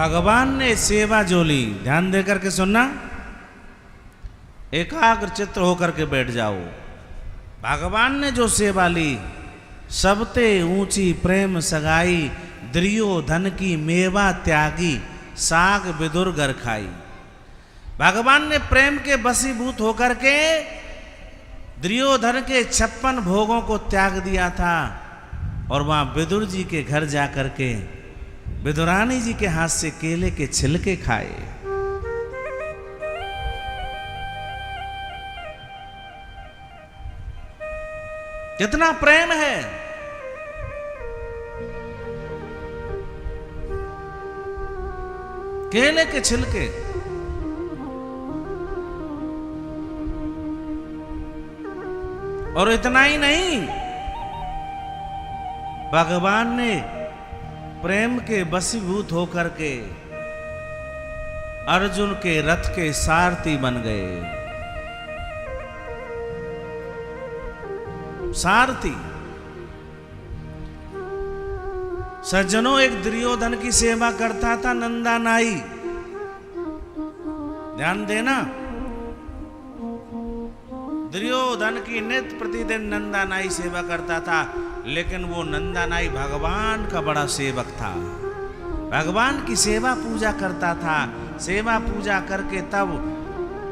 भगवान ने सेवा जो ली, ध्यान दे करके सुनना, एकाग्र चित्त होकर के बैठ जाओ। भगवान ने जो सेवा ली, सबते ऊंची प्रेम सगाई, दुर्योधन की मेवा त्यागी, साग विदुर घर खाई। भगवान ने प्रेम के बसीभूत होकर के दुर्योधन के 56 भोगों को त्याग दिया था और वहां विदुर जी के घर जाकर के विदुरानी जी के हाथ से केले के छिलके खाए। कितना प्रेम है। केले के छिलके। और इतना ही नहीं, भगवान ने प्रेम के बसीभूत होकर के अर्जुन के रथ के सारथी बन गए। सारथी। सज्जनों, एक दुर्योधन की सेवा करता था नंदा नाई। ध्यान देना, दुर्योधन की नित्य प्रतिदिन नंदा नाई सेवा करता था, लेकिन वो नंदा नाई भगवान का बड़ा सेवक था। भगवान की सेवा पूजा करता था। सेवा पूजा करके तब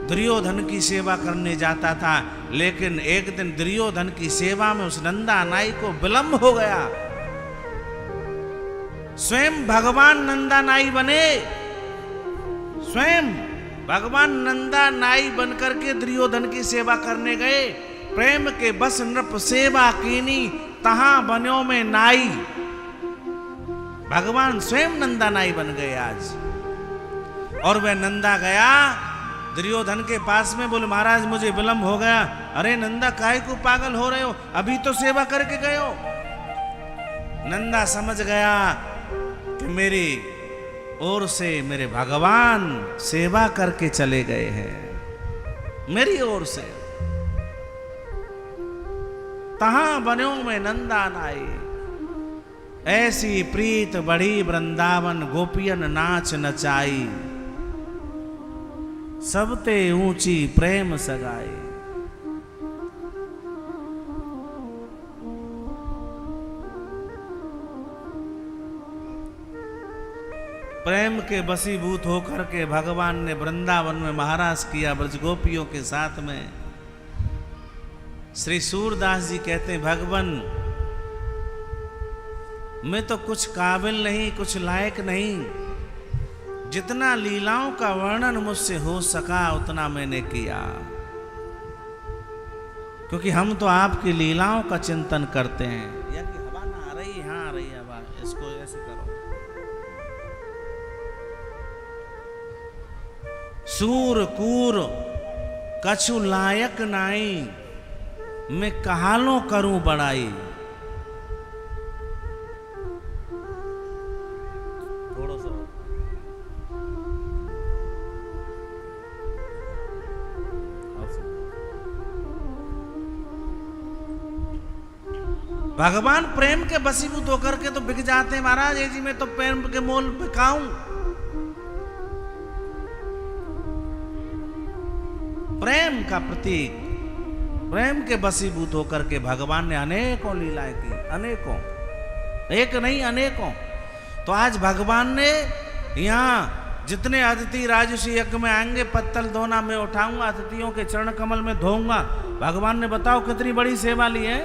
दुर्योधन की सेवा करने जाता था, लेकिन एक दिन दुर्योधन की सेवा में उस नंदा नाई को विलंब हो गया। स्वयं भगवान नंदा नाई बने। स्वयं भगवान नंदा नाई बनकर के दुर्योधन की सेवा करने गए। प्रेम के बस नृप सेवा कीनी, तहां बन्यो में नाई। भगवान स्वयं नंदा नाई बन गए आज। और वह नंदा गया दुर्योधन के पास में, बोले महाराज मुझे विलंब हो गया। अरे नंदा, काहे को पागल हो रहे हो, अभी तो सेवा करके गए हो। नंदा समझ गया कि मेरी ओर से मेरे भगवान सेवा करके चले गए हैं, मेरी ओर से। तहां बन्यों में नंदा नाई, ऐसी प्रीत बढ़ी वृंदावन, गोपियन नाच नचाई, सबते ऊंची प्रेम सगाई। प्रेम के बसीभूत होकर के भगवान ने वृंदावन में महाराज किया ब्रजगोपियों के साथ में। श्री सूरदास जी कहते हैं, भगवान मैं तो कुछ काबिल नहीं, कुछ लायक नहीं, जितना लीलाओं का वर्णन मुझसे हो सका उतना मैंने किया, क्योंकि हम तो आपकी लीलाओं का चिंतन करते हैं। या कि हवा ना आ रही, हाँ आ रही हवा, इसको ऐसे करो। सूर कूर कछु लायक नाई, मैं कहालो करूं बड़ाई। थोड़ा सा भगवान प्रेम के बसीभूत होकर के तो बिक जाते हैं। महाराज जी मैं तो प्रेम के मोल पे खाऊं। प्रेम का प्रतीक, प्रेम के बसीभूत होकर के भगवान ने अनेकों लीलाएं की, अनेकों, एक नहीं अनेकों। तो आज भगवान ने यहाँ जितने अतिथि राजसी यज्ञ में आएंगे, पत्तल धोना मैं उठाऊंगा, अतिथियों के चरण कमल में धोऊंगा। भगवान ने बताओ कितनी बड़ी सेवा ली है।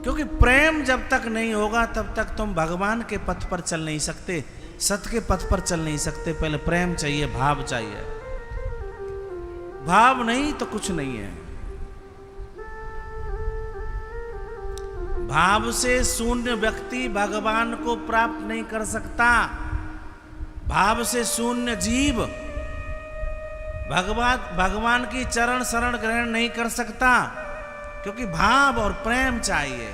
क्योंकि प्रेम जब तक नहीं होगा तब तक तुम भगवान के पथ पर चल नहीं सकते, सत्य के पथ पर चल नहीं सकते। पहले प्रेम चाहिए, भाव चाहिए। भाव नहीं तो कुछ नहीं है। भाव से शून्य व्यक्ति भगवान को प्राप्त नहीं कर सकता। भाव से शून्य जीव भगवान की चरण शरण ग्रहण नहीं कर सकता, क्योंकि भाव और प्रेम चाहिए।